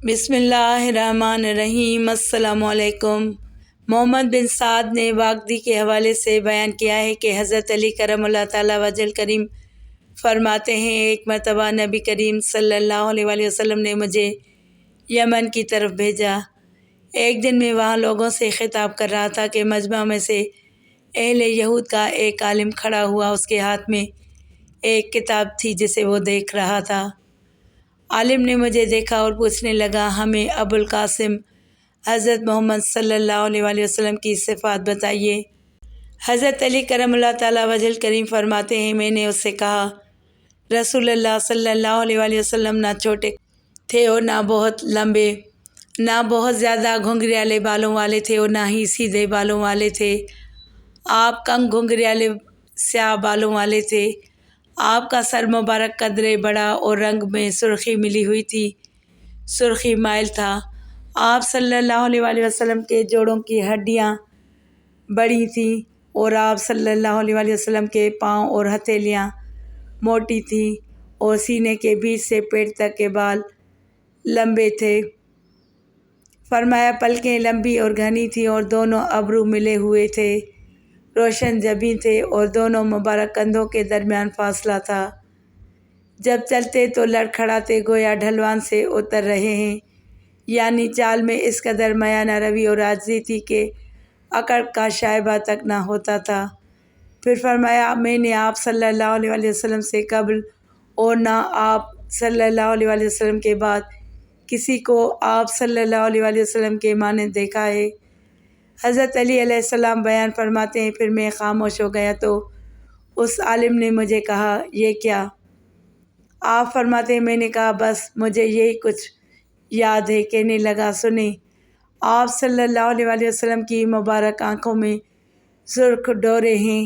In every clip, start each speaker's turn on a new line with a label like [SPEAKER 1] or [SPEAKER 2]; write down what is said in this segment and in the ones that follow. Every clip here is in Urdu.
[SPEAKER 1] بسم اللہ الرحمن الرحیم۔ السلام علیکم۔ محمد بن سعد نے واقدی کے حوالے سے بیان کیا ہے کہ حضرت علی کرم اللہ تعالیٰ وجل کریم فرماتے ہیں، ایک مرتبہ نبی کریم صلی اللہ علیہ وآلہ وسلم نے مجھے یمن کی طرف بھیجا۔ ایک دن میں وہاں لوگوں سے خطاب کر رہا تھا کہ مجمع میں سے اہل یہود کا ایک عالم کھڑا ہوا، اس کے ہاتھ میں ایک کتاب تھی جسے وہ دیکھ رہا تھا۔ عالم نے مجھے دیکھا اور پوچھنے لگا، ہمیں ابو القاسم حضرت محمد صلی اللہ علیہ وآلہ وسلم کی صفات بتائیے۔ حضرت علی کرم اللہ تعالیٰ وجل کریم فرماتے ہیں، میں نے اس سے کہا، رسول اللہ صلی اللہ علیہ وآلہ وسلم نہ چھوٹے تھے اور نہ بہت لمبے، نہ بہت زیادہ گھنگریالے بالوں والے تھے اور نہ ہی سیدھے بالوں والے تھے۔ آپ کم گھنگریالے سیاہ بالوں والے تھے۔ آپ کا سر مبارک قدرے بڑا اور رنگ میں سرخی ملی ہوئی تھی، سرخی مائل تھا۔ آپ صلی اللہ علیہ وآلہ وسلم کے جوڑوں کی ہڈیاں بڑی تھیں اور آپ صلی اللہ علیہ وآلہ وسلم کے پاؤں اور ہتھیلیاں موٹی تھیں اور سینے کے بیچ سے پیٹ تک کے بال لمبے تھے۔ فرمایا، پلکیں لمبی اور گھنی تھیں اور دونوں ابرو ملے ہوئے تھے، روشن جبیں تھے اور دونوں مبارک کندھوں کے درمیان فاصلہ تھا۔ جب چلتے تو لڑکھڑاتے گویا ڈھلوان سے اتر رہے ہیں، یعنی چال میں اس قدر میانہ روی اور عاجزی تھی کہ اکڑ کا شائبہ تک نہ ہوتا تھا۔ پھر فرمایا، میں نے آپ صلی اللہ علیہ وآلہ وسلم سے قبل اور نہ آپ صلی اللہ علیہ وآلہ وسلم کے بعد کسی کو آپ صلی اللہ علیہ وآلہ وسلم کے مانند دیکھا ہے۔ حضرت علی علیہ السلام بیان فرماتے ہیں، پھر میں خاموش ہو گیا تو اس عالم نے مجھے کہا، یہ کیا؟ آپ فرماتے ہیں، میں نے کہا، بس مجھے یہی کچھ یاد ہے۔ کہنے لگا، سنیں، آپ صلی اللہ علیہ وآلہ وسلم کی مبارک آنکھوں میں سرخ ڈورے ہیں،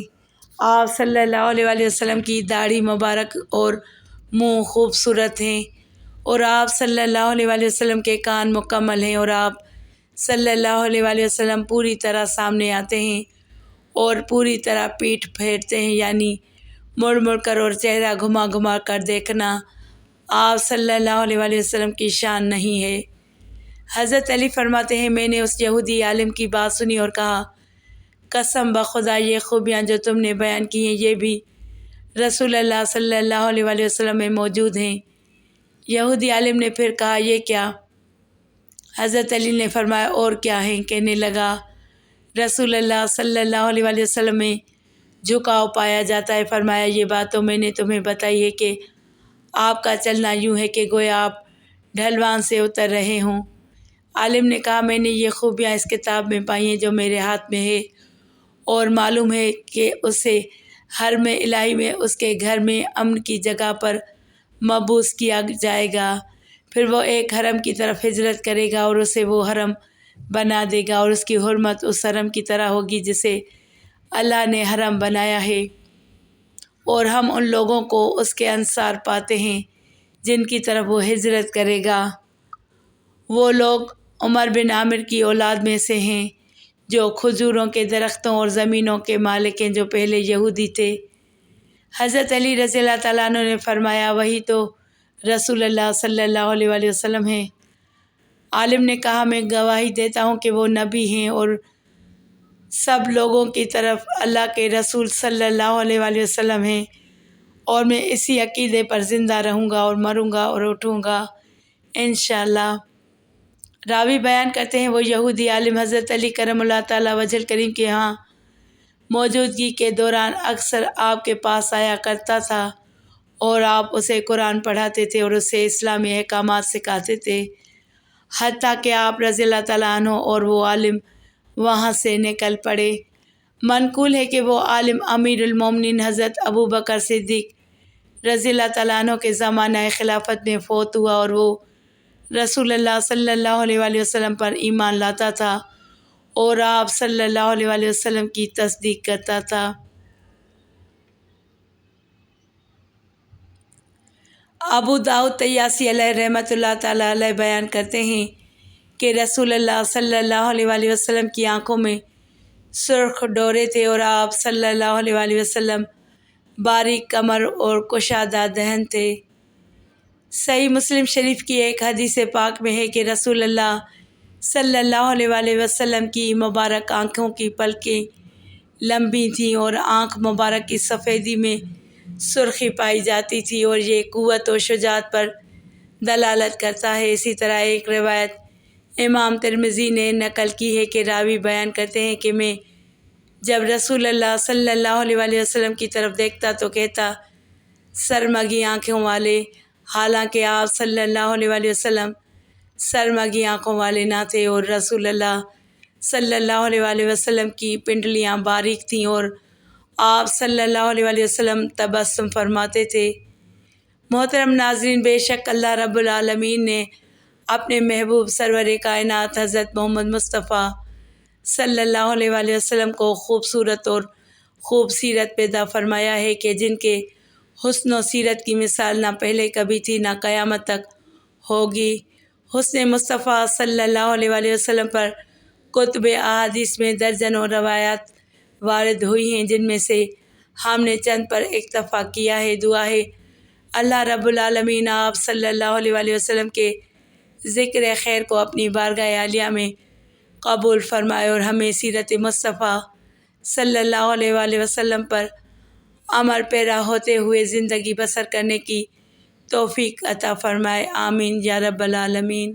[SPEAKER 1] آپ صلی اللہ علیہ وآلہ وسلم کی داڑھی مبارک اور منہ خوبصورت ہیں، اور آپ صلی اللہ علیہ وآلہ وسلم کے کان مکمل ہیں، اور آپ صلی اللہ علیہ وآلہ وسلم پوری طرح سامنے آتے ہیں اور پوری طرح پیٹھ پھیرتے ہیں، یعنی مڑ مڑ کر اور چہرہ گھما گھما کر دیکھنا آپ صلی اللہ علیہ وآلہ وسلم کی شان نہیں ہے۔ حضرت علی فرماتے ہیں، میں نے اس یہودی عالم کی بات سنی اور کہا، قسم بخدا یہ خوبیاں جو تم نے بیان کی ہیں یہ بھی رسول اللہ صلی اللہ علیہ وآلہ وسلم میں موجود ہیں۔ یہودی عالم نے پھر کہا، یہ کیا؟ حضرت علی نے فرمایا، اور کیا ہیں؟ کہنے لگا، رسول اللہ صلی اللہ علیہ وآلہ وسلم میں جھکاؤ پایا جاتا ہے۔ فرمایا، یہ بات تو میں نے تمہیں بتائی ہے کہ آپ کا چلنا یوں ہے کہ گویا آپ ڈھلوان سے اتر رہے ہوں۔ عالم نے کہا، میں نے یہ خوبیاں اس کتاب میں پائی ہیں جو میرے ہاتھ میں ہے، اور معلوم ہے کہ اسے حرم الہی میں اس کے گھر میں امن کی جگہ پر مبعوث کیا جائے گا۔ پھر وہ ایک حرم کی طرف ہجرت کرے گا اور اسے وہ حرم بنا دے گا، اور اس کی حرمت اس حرم کی طرح ہوگی جسے اللہ نے حرم بنایا ہے، اور ہم ان لوگوں کو اس کے انصار پاتے ہیں جن کی طرف وہ ہجرت کرے گا۔ وہ لوگ عمر بن عامر کی اولاد میں سے ہیں جو کھجوروں کے درختوں اور زمینوں کے مالک ہیں، جو پہلے یہودی تھے۔ حضرت علی رضی اللہ تعالیٰ عنہ نے فرمایا، وہی تو رسول اللہ صلی اللہ علیہ وآلہ وسلم ہیں۔ عالم نے کہا، میں گواہی دیتا ہوں کہ وہ نبی ہیں اور سب لوگوں کی طرف اللہ کے رسول صلی اللہ علیہ وآلہ وسلم ہیں، اور میں اسی عقیدے پر زندہ رہوں گا اور مروں گا اور اٹھوں گا انشاءاللہ۔ راوی بیان کرتے ہیں، وہ یہودی عالم حضرت علی کرم اللہ تعالیٰ وجل کریم کے ہاں موجودگی کے دوران اکثر آپ کے پاس آیا کرتا تھا اور آپ اسے قرآن پڑھاتے تھے اور اسے اسلامی احکامات سکھاتے تھے، حتیٰ کہ آپ رضی اللہ تعالیٰ عنہ اور وہ عالم وہاں سے نکل پڑے۔ منقول ہے کہ وہ عالم امیر المومنین حضرت ابو بکر صدیق رضی اللہ تعالیٰ عنہ کے زمانہ خلافت میں فوت ہوا، اور وہ رسول اللہ صلی اللہ علیہ وآلہ وسلم پر ایمان لاتا تھا اور آپ صلی اللہ علیہ وآلہ وسلم کی تصدیق کرتا تھا۔ ابو داؤد طیاسی علیہ رحمۃ اللہ تعالیٰ علیہ بیان کرتے ہیں کہ رسول اللہ صلی اللہ علیہ وآلہ وسلم کی آنکھوں میں سرخ ڈورے تھے، اور آپ صلی اللہ علیہ وآلہ وسلم باریک کمر اور کشادہ دہن تھے۔ صحیح مسلم شریف کی ایک حدیث پاک میں ہے کہ رسول اللہ صلی اللہ علیہ وآلہ وسلم کی مبارک آنکھوں کی پلکیں لمبی تھیں اور آنکھ مبارک کی سفیدی میں سرخی پائی جاتی تھی، اور یہ قوت و شجاعت پر دلالت کرتا ہے۔ اسی طرح ایک روایت امام ترمذی نے نقل کی ہے کہ راوی بیان کرتے ہیں کہ میں جب رسول اللہ صلی اللہ علیہ وآلہ وسلم کی طرف دیکھتا تو کہتا سرمگی آنکھوں والے، حالانکہ آپ صلی اللہ علیہ وآلہ وسلم سرمگی آنکھوں والے نہ تھے، اور رسول اللہ صلی اللہ علیہ وآلہ وسلم کی پنڈلیاں باریک تھیں اور آپ صلی اللہ علیہ وآلہ وسلم تبسم فرماتے تھے۔ محترم ناظرین، بے شک اللہ رب العالمین نے اپنے محبوب سرور کائنات حضرت محمد مصطفیٰ صلی اللہ علیہ وآلہ وسلم کو خوبصورت اور خوب سیرت پیدا فرمایا ہے کہ جن کے حسن و سیرت کی مثال نہ پہلے کبھی تھی نہ قیامت تک ہوگی۔ حسن مصطفیٰ صلی اللہ علیہ وآلہ وسلم پر کتب احادیث میں درجنوں روایات وارد ہوئی ہیں، جن میں سے ہم نے چند پر اکتفا کیا ہے۔ دعا ہے اللہ رب العالمین آپ صلی اللہ علیہ وآلہ وسلم کے ذکر خیر کو اپنی بارگاہ عالیہ میں قبول فرمائے اور ہمیں سیرت مصطفیٰ صلی اللہ علیہ وآلہ وسلم پر عمل پیرا ہوتے ہوئے زندگی بسر کرنے کی توفیق عطا فرمائے، آمین یا رب العالمین۔